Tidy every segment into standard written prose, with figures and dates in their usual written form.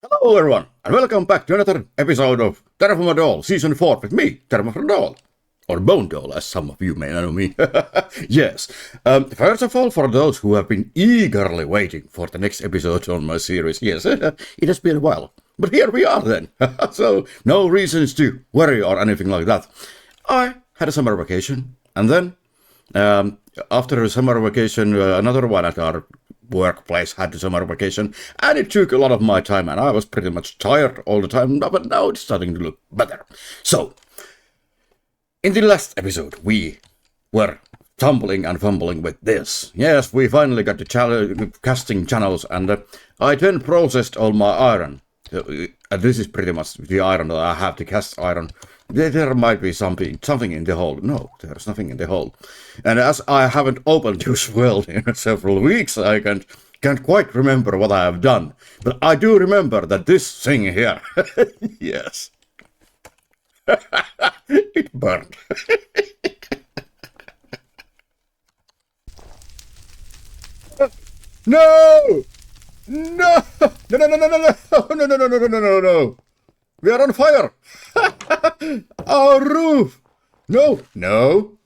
Hello everyone, and welcome back to another episode of Terrafirmadoll Season 4 with me, Terrafirmadoll. Or Bonedoll, as some of you may know me. Yes. First of all, for those who have been eagerly waiting for the next episode on my series, yes, it has been a while. But here we are then. So, no reasons to worry or anything like that. I had a summer vacation, and then, after a summer vacation, another one at our workplace had the summer vacation, and it took a lot of my time, and I was pretty much tired all the time, but now it's starting to look better. So, in the last episode, we were tumbling and fumbling with this. Yes, we finally got the casting channels, and I then processed all my iron. This is pretty much the iron that I have, the cast iron. There might be something in the hole. No, there's nothing in the hole. And as I haven't opened this world in several weeks, I can't quite remember what I have done. But I do remember that this thing here, yes, it burned. No! No! No, no, no, no, no, no, no, no, no, no, no, no, no, no. We are on fire! Our roof! No, no,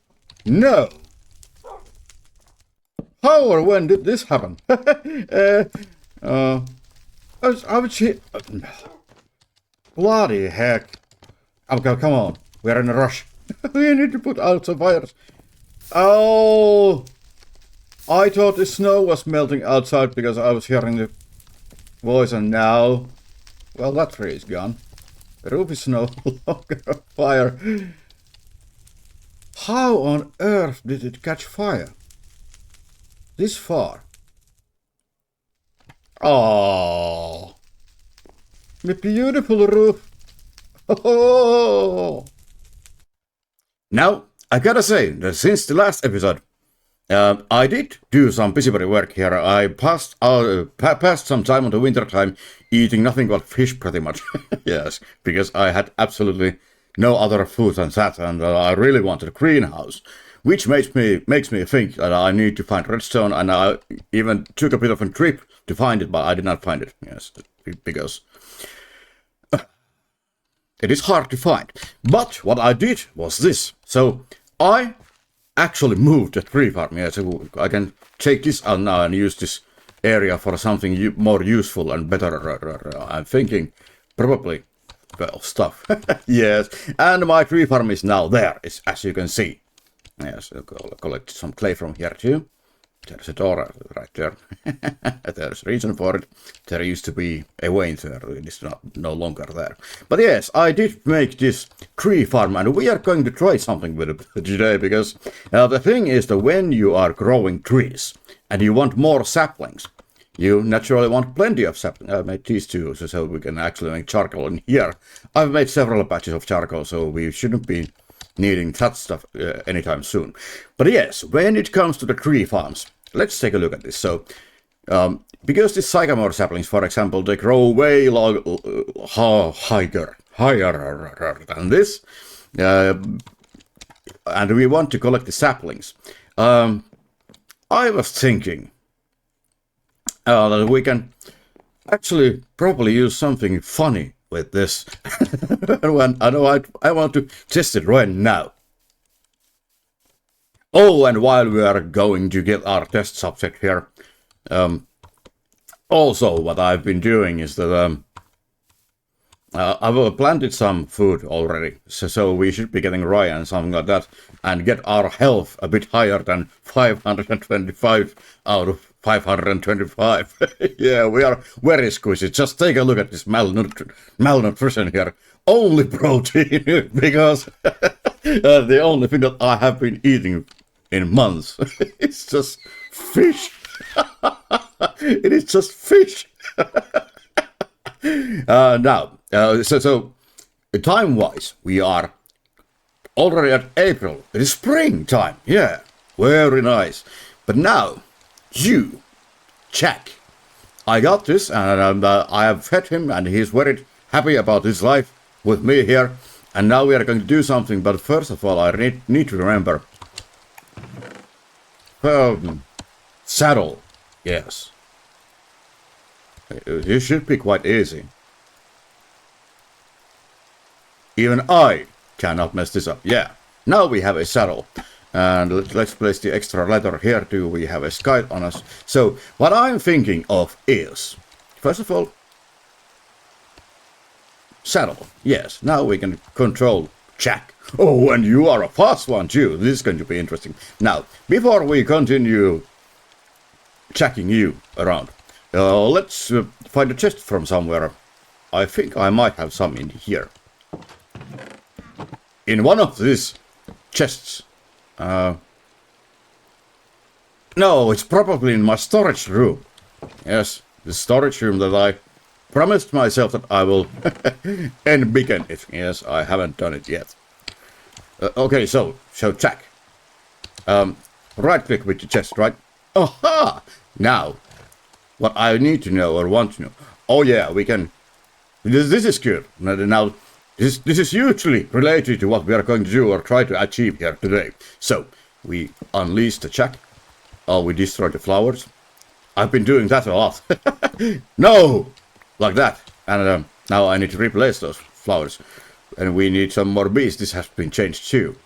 no. How or when did this happen? I would say... Bloody heck. Okay, come on. We are in a rush. We need to put out some fires. Oh... I thought the snow was melting outside because I was hearing the voice, and now... Well, that tree is gone. The roof is no longer on fire. How on earth did it catch fire? This far? Oh, the beautiful roof. Oh. Now, I gotta say that since the last episode, I did do some busybody work here. I passed some time on the winter time eating nothing but fish, pretty much. Yes, because I had absolutely no other food than that, and I really wanted a greenhouse, which makes me think that I need to find redstone, and I even took a bit of a trip to find it, but I did not find it. Yes, because it is hard to find. But what I did was this. So I actually moved the tree farm. Yeah, so I can take this out now and use this area for something more useful and better. I'm thinking probably, well, stuff. Yes, and my tree farm is now there, as you can see. Yes, I'll collect some clay from here too. There's a door right there. There's a reason for it. There used to be a way there. It is no longer there. But yes, I did make this tree farm, and we are going to try something with it today, because the thing is that when you are growing trees and you want more saplings, you naturally want plenty of saplings. I made these two so we can actually make charcoal in here. I've made several batches of charcoal, so we shouldn't be needing that stuff anytime soon. But yes, when it comes to the tree farms, let's take a look at this. So, because the sycamore saplings, for example, they grow way higher than this, and we want to collect the saplings. I was thinking that we can actually probably use something funny with this. I want to test it right now. Oh, and while we are going to get our test subject here, also what I've been doing is that I've planted some food already, so we should be getting rye and something like that, and get our health a bit higher than 525 out of 525. Yeah, we are very squishy. Just take a look at this malnutrition here. Only protein, because the only thing that I have been eating in months is just fish. It is just fish. Now, so time-wise, we are already at April. It is springtime. Yeah, very nice. But now, you, Jack, I got this, and I have fed him, and he's very happy about his life with me here. And now we are going to do something, but first of all, I need to remember. Saddle, yes. It should be quite easy. Even I cannot mess this up. Yeah. Now we have a saddle. And let's place the extra leather here too. We have a sky on us. So what I'm thinking of is, first of all, saddle. Yes, now we can control Jack. Oh, and you are a fast one too. This is going to be interesting. Now, before we continue checking you around, let's find a chest from somewhere. I think I might have some in here. In one of these chests. No, it's probably in my storage room. Yes, the storage room that I promised myself that I will unbeacon it. Yes, I haven't done it yet. Okay, so check. Right click with the chest, right? Aha! Now, what I need to know or want to know. Oh yeah, we can. This is good. Now, this is hugely related to what we are going to do or try to achieve here today. So we unleash the Jack. Oh, we destroy the flowers. I've been doing that a lot. No! Like that. And now I need to replace those flowers. And we need some more bees. This has been changed too.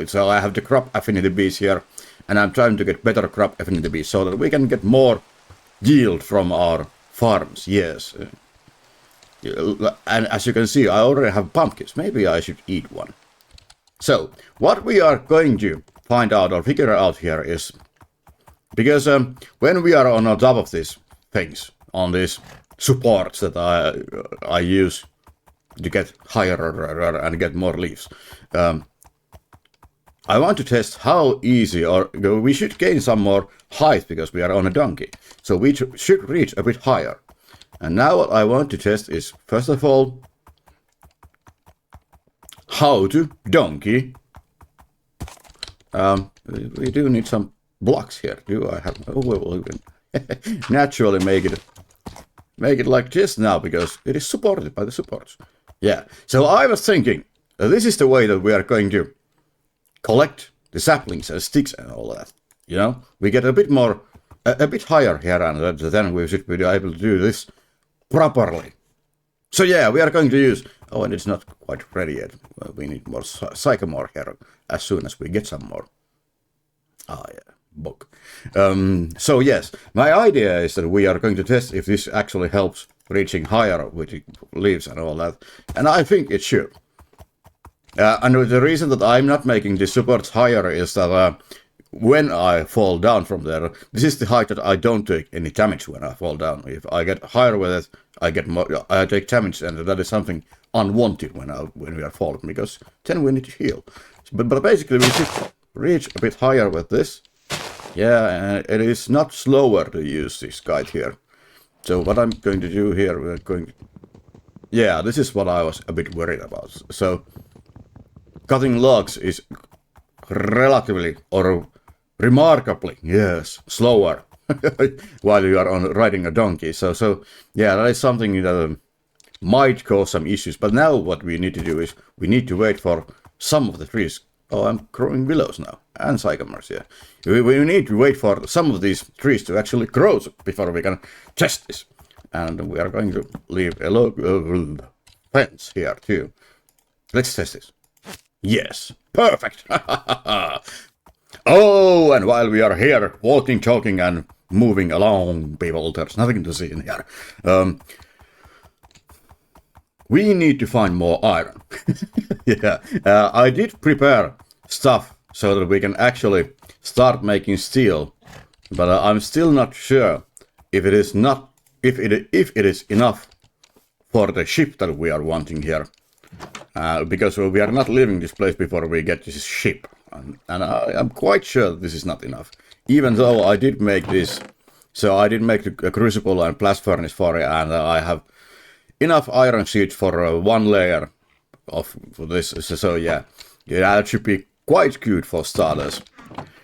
So I have the crop affinity bees here. And I'm trying to get better crop affinity bees so that we can get more yield from our farms. Yes. And as you can see, I already have pumpkins. Maybe I should eat one. So what we are going to find out or figure out here is, because when we are on top of these things, on these supports that I use to get higher and get more leaves, I want to test how easy, or we should gain some more height because we are on a donkey. So we should reach a bit higher. And now what I want to test is, first of all, how to donkey. We do need some blocks here. Do I have? Oh, well, we can naturally make it like this now because it is supported by the supports. Yeah. So I was thinking this is the way that we are going to collect the saplings and sticks and all that. You know, we get a bit more, a bit higher here, and then we should be able to do this properly. So yeah, we are going to use. Oh, and it's not quite ready yet. Well, we need more sycamore here as soon as we get some more. Ah, yeah, book. So yes, my idea is that we are going to test if this actually helps reaching higher with the leaves and all that. And I think it should. And the reason that I'm not making the supports higher is that when I fall down from there, this is the height that I don't take any damage when I fall down. If I get higher with it, I get more. I take damage, and that is something unwanted when we are falling, because then we need to heal. But basically, we should reach a bit higher with this. Yeah, and it is not slower to use this guide here. So what I'm going to do here, we're going to... Yeah, this is what I was a bit worried about. So cutting logs is relatively or remarkably, yes, slower while you are riding a donkey. So yeah, that is something that might cause some issues. But now what we need to do is we need to wait for some of the trees. Oh, I'm growing willows now and sycamores. Yeah, we need to wait for some of these trees to actually grow before we can test this. And we are going to leave a fence here too. Let's test this. Yes, perfect. Oh, and while we are here walking, talking, and moving along, people, there's nothing to see in here. We need to find more iron. Yeah, I did prepare stuff so that we can actually start making steel, but I'm still not sure if it is enough for the ship that we are wanting here. Because we are not leaving this place before we get this ship. And I'm quite sure this is not enough. Even though I did make this. So I did make a crucible and blast furnace for it. And I have enough iron sheets for one layer of this. So yeah, that should be quite good for starters.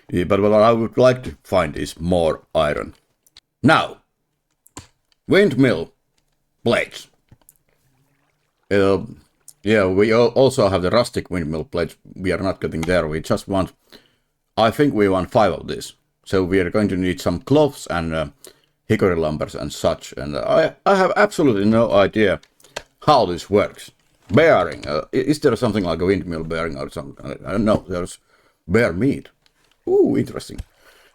Yeah, but what I would like to find is more iron. Now, windmill blades. Yeah, we also have the rustic windmill blades. We are not getting there. We just want, I think we want 5 of these. So we are going to need some cloths and hickory lumbers and such. And I have absolutely no idea how this works. Bearing. Is there something like a windmill bearing or something? I don't know. There's bear meat. Ooh, interesting.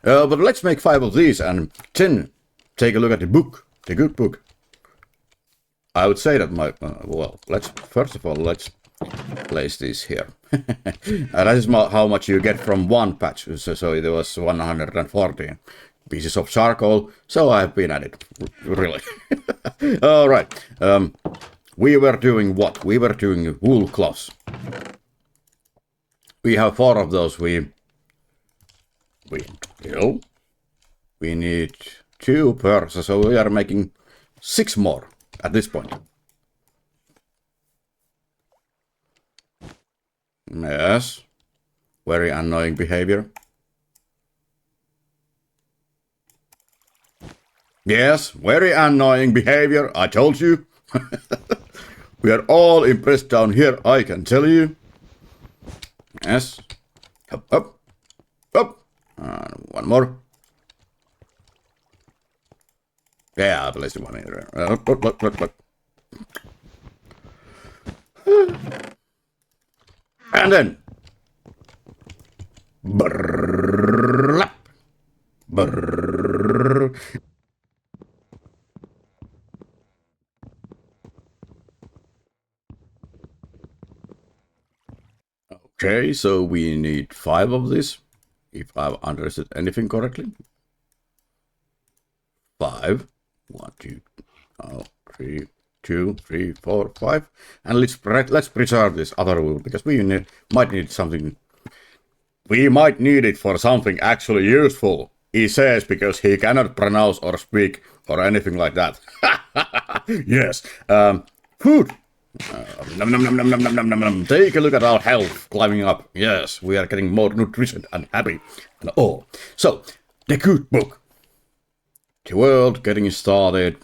But let's make 5 of these and then take a look at the book. The good book. I would say that well, first of all, let's place this here. That is how much you get from one patch. So it was 114 pieces of charcoal. So I've been at it, really. All right. We were doing what? We were doing wool cloths. We have 4 of those. We need 2 per. So we are making 6 more at this point. Yes. Very annoying behavior. Yes, very annoying behavior, I told you. We are all impressed down here, I can tell you. Yes. Up. One more. Yeah, I placed one in there. Look. And then. Brrrr. Okay, so we need 5 of this, if I've understood anything correctly. 5. 1, 2, 3, 2, 3, 4, 5. And let's preserve this other wool, because we might need something. We might need it for something actually useful, he says, because he cannot pronounce or speak or anything like that. Yes. Food. Take a look at our health climbing up. Yes, we are getting more nutrition and happy and all. So, the good book. The world getting started.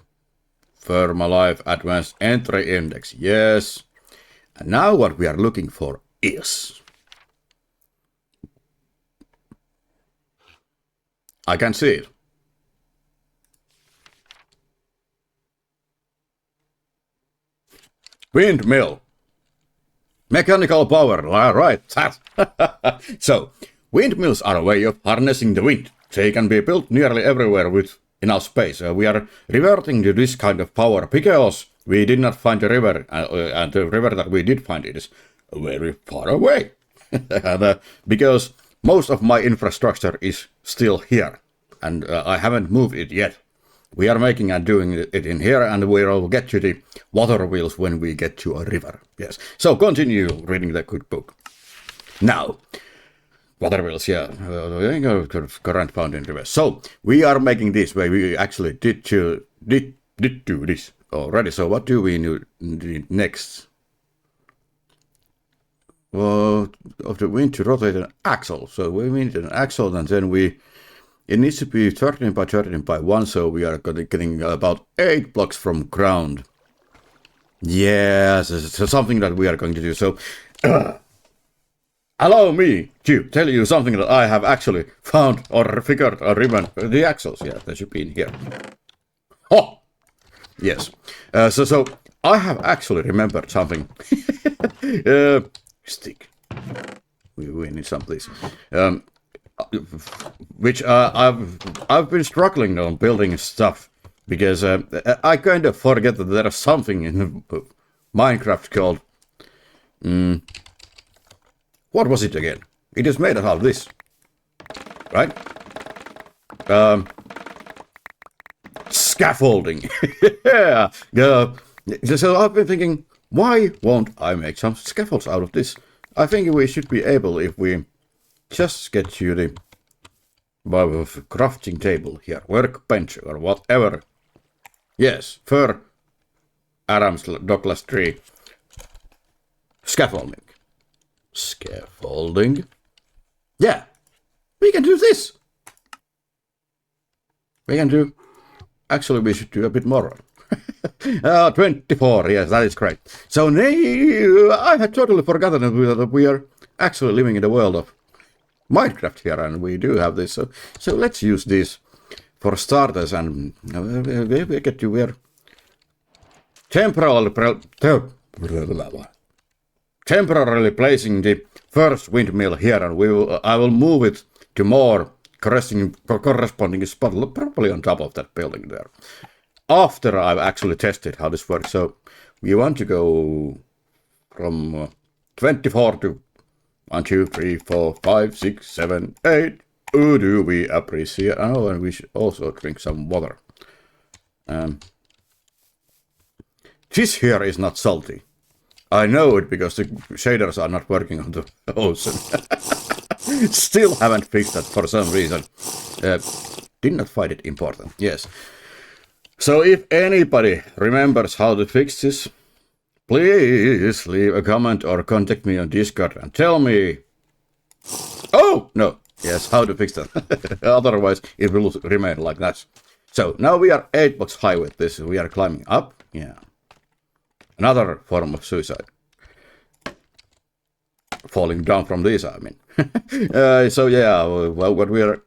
Life Advanced Entry Index. Yes. And now what we are looking for is... I can see it. Windmill. Mechanical power, right. So, windmills are a way of harnessing the wind. They can be built nearly everywhere with enough space. We are reverting to this kind of power because we did not find the river, and the river that we did find is very far away. And, because most of my infrastructure is still here, and I haven't moved it yet. We are making and doing it in here, and we'll get to the water wheels when we get to a river. Yes. So continue reading the good book. Now, water wheels, yeah. Current found in rivers. So we are making this where we actually did do this already. So what do we need next? Well, of the wind to rotate an axle. So we need an axle, and then it needs to be 13 by 13 by 1, so we are getting about 8 blocks from ground. Yes, it's something that we are going to do. So, allow me to tell you something that I have actually found or figured or even the axles. Yeah, they should be in here. Oh, yes. So I have actually remembered something. Stick. We need some, please. Which I've been struggling on building stuff because I kind of forget that there is something in Minecraft called what was it again? It is made out of this, right? Scaffolding. Yeah. So I've been thinking, why won't I make some scaffolds out of this? I think we should be able if we just get you the crafting table here, workbench or whatever. Yes, fir, Adams, Douglas tree. Scaffolding. Scaffolding. Yeah, we can do this. We can do. Actually, we should do a bit more. 24. Yes, that is great. So I had totally forgotten that we are actually living in the world of Minecraft here, and we do have this. So let's use this for starters, and we get to wear temporarily temporarily placing the first windmill here, and I will move it to more corresponding spot, probably on top of that building there. After I've actually tested how this works. So we want to go from 24 to 1, 2, 3, 4, 5, 6, 7, 8. Oh, do we appreciate? Oh, and we should also drink some water. This here is not salty. I know it because the shaders are not working on the ocean. Still haven't fixed that for some reason. Did not find it important. Yes. So if anybody remembers how to fix this, please leave a comment or contact me on Discord and tell me. Oh, no. Yes, how to fix that. Otherwise, it will remain like that. So now we are 8 blocks high with this. We are climbing up. Yeah. Another form of suicide. Falling down from this, I mean. So yeah, well,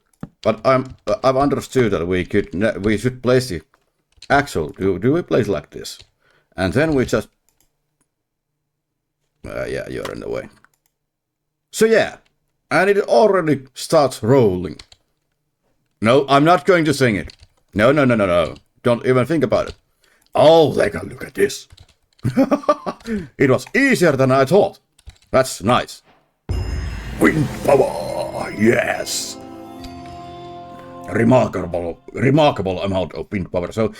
I've understood that we should place the axle. Do we place like this? And then we just, yeah, you're in the way. So yeah, and it already starts rolling. No, I'm not going to sing it. No. Don't even think about it. Oh, take a look at this. It was easier than I thought. That's nice. Wind power, yes. Remarkable amount of wind power. So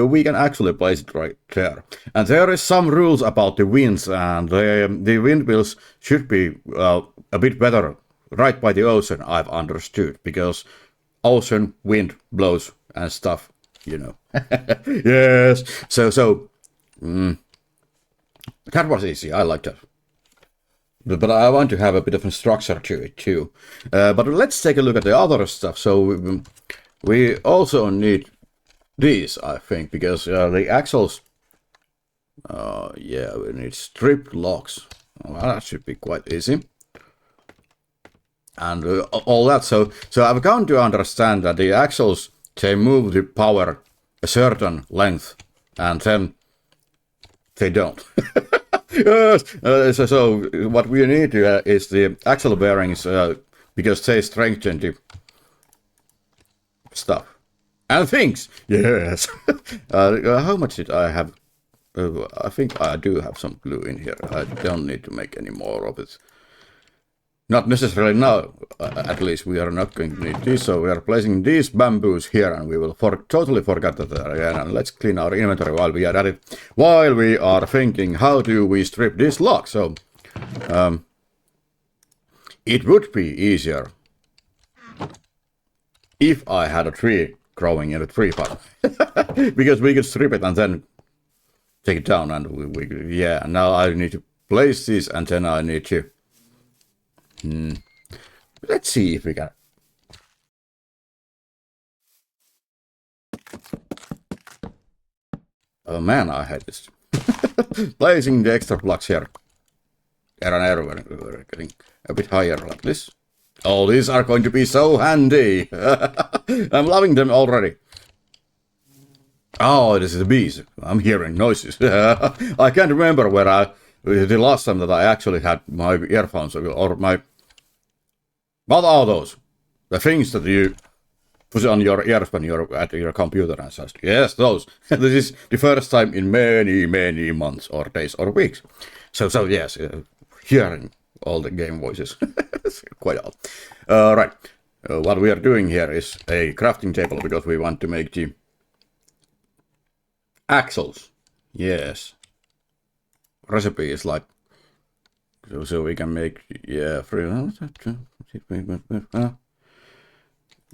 we can actually place it right there. And there is some rules about the winds, and the windmills should be a bit better right by the ocean, I've understood, because ocean wind blows and stuff, you know. Yes. So that was easy. I like that. But I want to have a bit of a structure to it too. But let's take a look at the other stuff. So we also need these, I think, because the axles. Yeah, we need strip locks. Well, that should be quite easy. And all that. So I've come to understand that the axles, they move the power a certain length, and then they don't. Yes. So what we need is the axle bearings, because they strengthen the stuff and things. Yes. How much did I have? I think I do have some glue in here. I don't need to make any more of it. Not necessarily now. At least we are not going to need this. So we are placing these bamboos here, and we will totally forget that again. And let's clean our inventory while we are at it. While we are thinking, how do we strip this lock? So it would be easier if I had a tree growing in a tree farm, because we could strip it and then take it down. And yeah. Now I need to place this, and then I need to. Let's see if we can. Oh man, I had this. Placing the extra blocks here. We're getting a bit higher like this. Oh, these are going to be so handy. I'm loving them already. Oh, this is the bees. I'm hearing noises. I can't remember where the last time that I actually had my earphones or my. What are those? The things that you put on your ears when you're at your computer and such. Yes, those. This is the first time in many months or days or weeks. So yes, hearing all the game voices. It's quite odd. Right. What we are doing here is a crafting table, because we want to make the axles. Yes. Recipe is like. So we can make, yeah,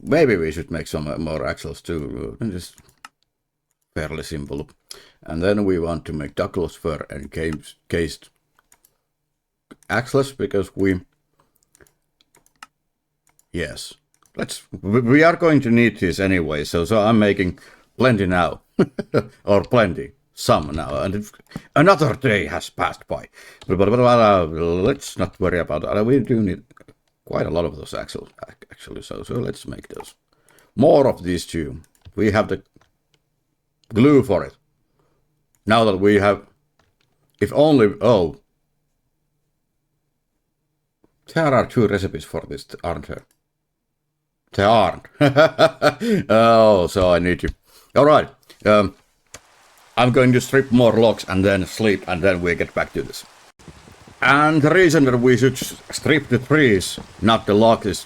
maybe we should make some more axles too. Just fairly simple. And then we want to make Douglas fir and cased axles, because yes, we are going to need this anyway. So I'm making plenty now, or plenty. Some now, and another day has passed by. But let's not worry about that. We do need quite a lot of those axles, actually. So let's make those. More of these too. We have the glue for it. Now that we have, if only, oh, There are 2 recipes for this, aren't there? There aren't. Oh, so I need to... Alright, I'm going to strip more logs and then sleep, and then we get back to this. And the reason that we should strip the trees, not the logs, is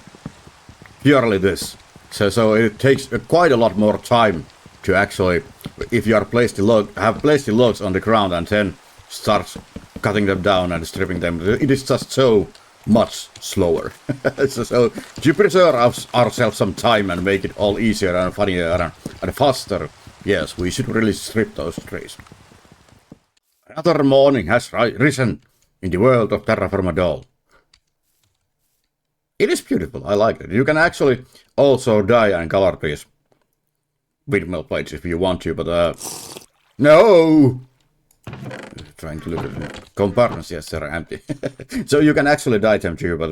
purely this. So it takes quite a lot more time to actually, if you have placed the logs on the ground and then start cutting them down and stripping them, it is just so much slower. so to preserve ourselves some time and make it all easier and funnier and faster, yes, we should really strip those trees. Another morning has risen in the world of Terrafirmadoll. It is beautiful, I like it. You can actually also dye and color these windmill plates if you want to, but no! Trying to look at the compartments, yes, they're empty. So you can actually dye them too, but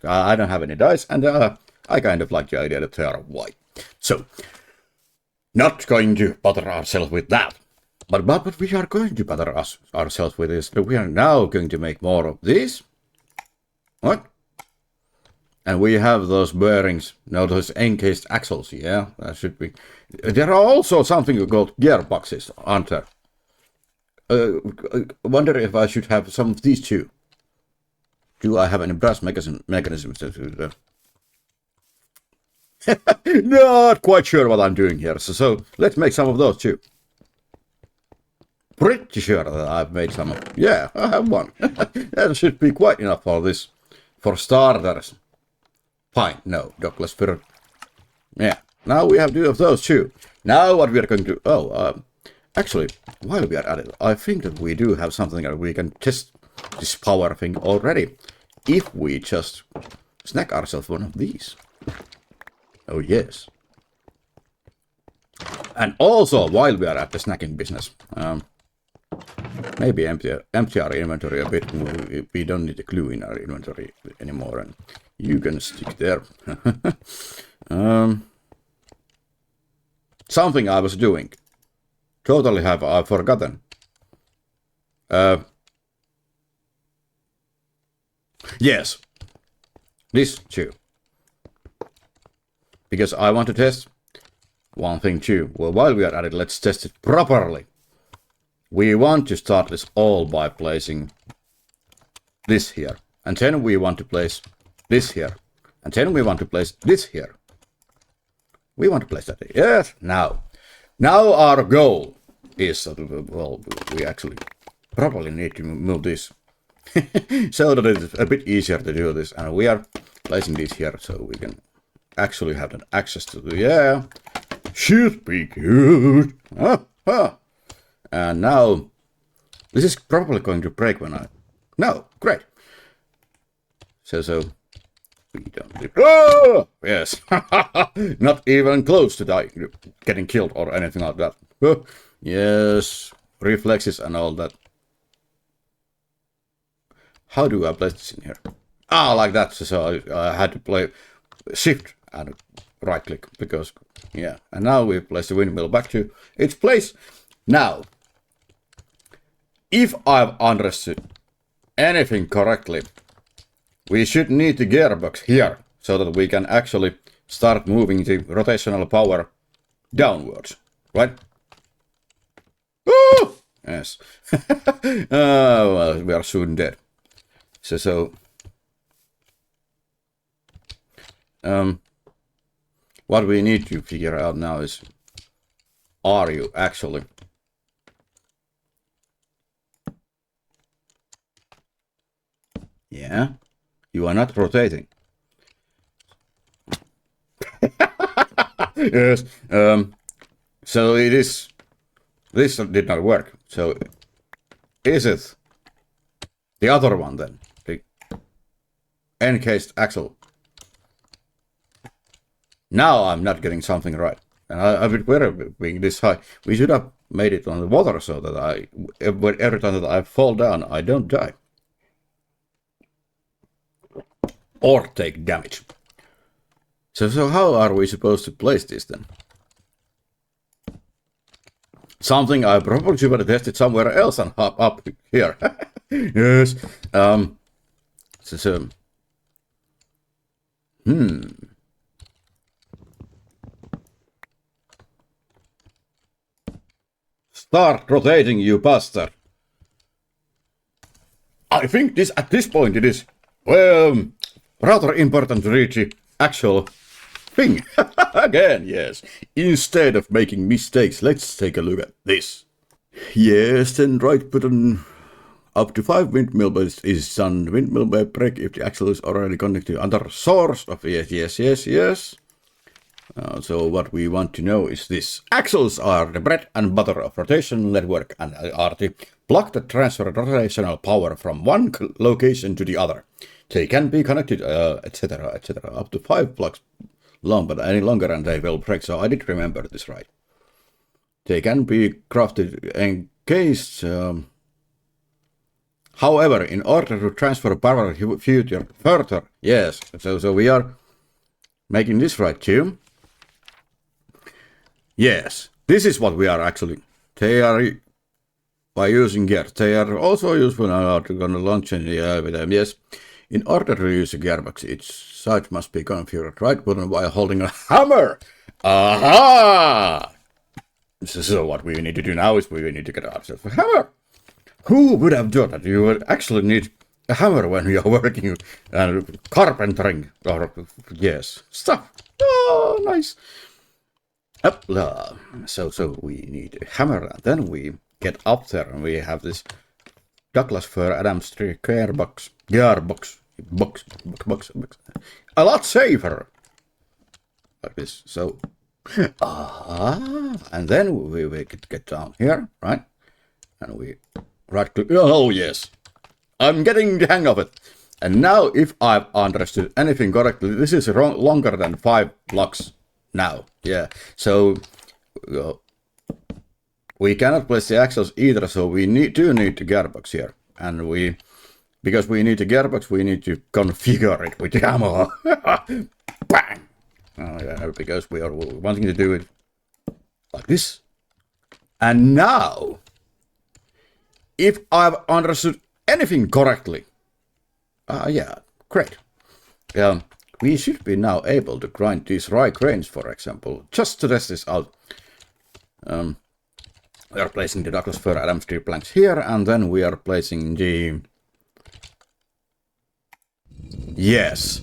I don't have any dyes, and I kind of like the idea that they are white. So, not going to bother ourselves with that. But what we are going to bother ourselves with is that we are now going to make more of these. What? And we have those bearings, no, those encased axles, yeah, that should be. There are also something called gearboxes, aren't there? I wonder if I should have some of these too. Do I have any brass mechanisms to do that? Not quite sure what I'm doing here, so let's make some of those too. Pretty sure that I've made some of... Yeah, I have one. That should be quite enough for this. For starters. Fine, no, Douglas Spirit. Yeah, now we have 2 of those too. Now what we are going to... Oh, actually, while we are at it, I think that we do have something that we can test this power thing already. If we just snack ourselves one of these. Oh, yes. And also, while we are at the snacking business, maybe empty our inventory a bit. We don't need a clue in our inventory anymore, and you can stick there. Something I was doing. Totally have I forgotten. Yes. This too. Because I want to test one thing too. Well, while we are at it, let's test it properly. We want to start this all by placing this here. And then we want to place this here. And then we want to place this here. We want to place that here. Yes, now. Now our goal is, well, we actually probably need to move this. So that it's a bit easier to do this. And we are placing this here so we can actually have access to the... Yeah. Should be good. And now, this is probably going to break when I... No, great. So, we don't... Oh! Yes. Not even close to dying, getting killed or anything like that. Yes, reflexes and all that. How do I place this in here? Ah, like that. So I had to play shift and right click because, yeah. And now we place the windmill back to its place. Now, if I've understood anything correctly, we should need the gearbox here so that we can actually start moving the rotational power downwards, right? Ooh! Yes. Well, we are soon dead. So, what we need to figure out now is, are you actually... Yeah, you are not rotating. Yes, so it is... This did not work, so is it the other one then? The encased axle. Now I'm not getting something right. And I've been aware of being this high. We should have made it on the water so that every time that I fall down, I don't die. Or take damage. So how are we supposed to place this then? Something I probably should have tested somewhere else and up here. Yes. So Start rotating, you bastard. I think this at this point it is, well, rather important to reach the actual thing. Again, yes. Instead of making mistakes, let's take a look at this. Yes, then right button up to 5 windmill, but is done. Windmill may break if the axle is already connected to other source of yes. So what we want to know is this. Axles are the bread and butter of rotation network and are the block that transfer rotational power from one location to the other. They can be connected, etc., up to 5 blocks long, but any longer and they will break. So I did remember this right. They can be crafted encased. However, in order to transfer power further, yes. So we are making this right too. Yes, this is what we are actually. They are by using gears. They are also useful on the launch with them. Yes, in order to use a gearbox, its side must be configured right button while holding a hammer. Aha! So what we need to do now is we need to get ourselves a hammer. Who would have thought that you would actually need a hammer when you are working carpentering or yes stuff? Oh, nice. So we need a hammer, and then we get up there, and we have this Douglas fir Adams tree gearbox, a lot safer, like this. So, and then we get down here, right? And we right click. Oh yes, I'm getting the hang of it. And now, if I've understood anything correctly, this is longer than 5 blocks. Now, yeah, so we cannot place the axles either, so we do need the gearbox here, and because we need the gearbox, we need to configure it with the hammer. Bang! Oh, yeah, because we are wanting to do it like this. And now, if I've understood anything correctly, yeah, great. We should be now able to grind these rye grains, for example, just to test this out. We are placing the Douglas fir Adams tree planks here, and then we are placing the... Yes.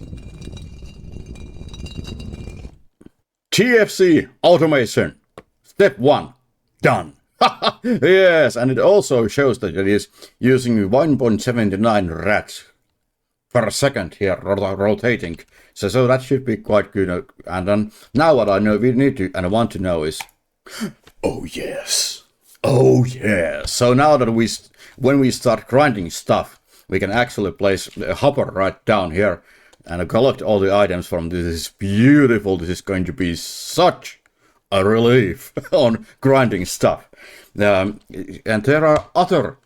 TFC automation. Step 1. Done. Yes, and it also shows that it is using 1.79 rats per second here, rotating. So that should be quite good. And then now what I know we need to and want to know is, oh yes, So now that when we start grinding stuff, we can actually place a hopper right down here and collect all the items from this. This is beautiful. This is going to be such a relief on grinding stuff. And there are other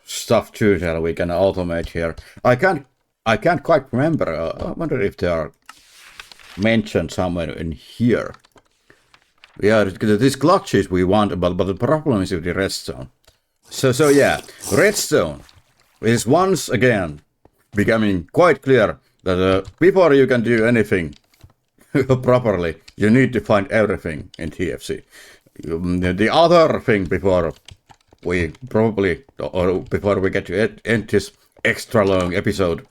stuff too that we can automate here. I can't quite remember. I wonder if they are mentioned somewhere in here. Yeah, these clutches we want, but the problem is with the redstone. So yeah, redstone is once again becoming quite clear that before you can do anything properly, you need to find everything in TFC. The other thing before we get to end this extra long episode,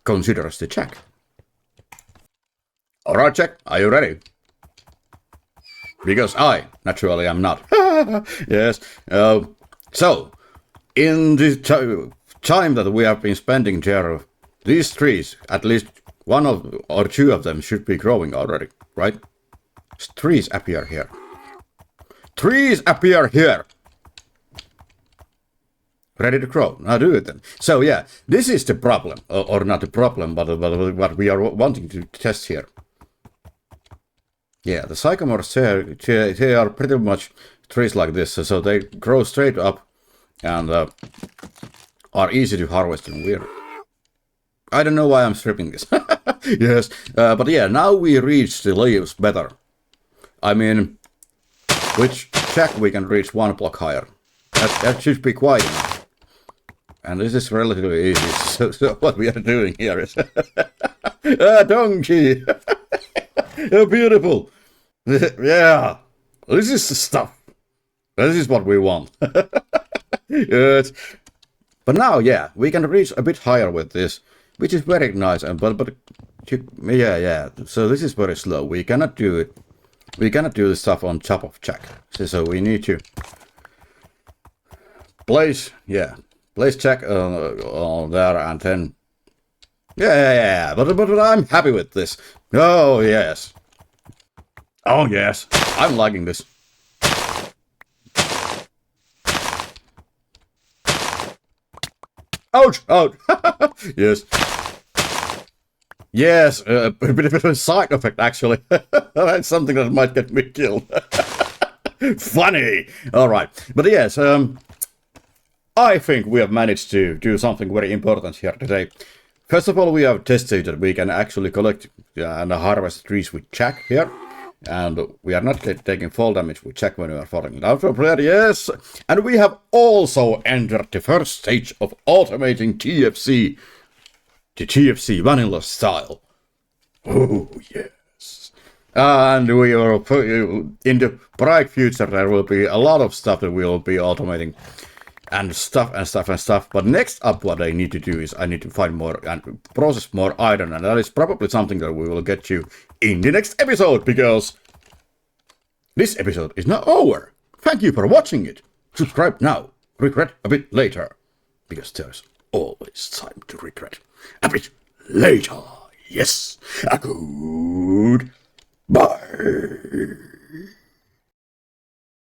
consider us the check. Alright, check, are you ready? Because I, naturally, am not. Yes. So, in the time that we have been spending there, these trees, at least one or two of them should be growing already, right? Trees appear here. Trees appear here. Ready to grow. Now do it then. So yeah, this is the problem, or not the problem, but what we are wanting to test here. Yeah, the sycamores, they are pretty much trees like this, so they grow straight up and are easy to harvest and weird. I don't know why I'm stripping this. Yes, but yeah, now we reach the leaves better. I mean, which check we can reach 1 block higher. That should be quite enough. And this is relatively easy. So what we are doing here is a donkey. Oh, beautiful. Yeah, this is the stuff. This is what we want. Yes. But now, yeah, we can reach a bit higher with this, which is very nice. And but yeah. So this is very slow. We cannot do it. We cannot do the stuff on top of Jack. So we need to place Jack on there, and then yeah. But I'm happy with this. Oh yes. Oh yes. I'm liking this. Ouch! Ouch! Yes. Yes, a bit of a side effect, actually. That's something that might get me killed. Funny! Alright, but yes, I think we have managed to do something very important here today. First of all, we have tested that we can actually collect and harvest trees with Jack here. And we are not taking fall damage with Jack when we are falling down from there, yes. And we have also entered the first stage of automating TFC. The TFC vanilla style. Oh, yes. And we are in the bright future, there will be a lot of stuff that we will be automating. And stuff. But next up, what I need to do is I need to find more and process more iron. And that is probably something that we will get to in the next episode, because this episode is not over. Thank you for watching it. Subscribe now, regret a bit later, because there's always time to regret a bit later. Yes, a good bye.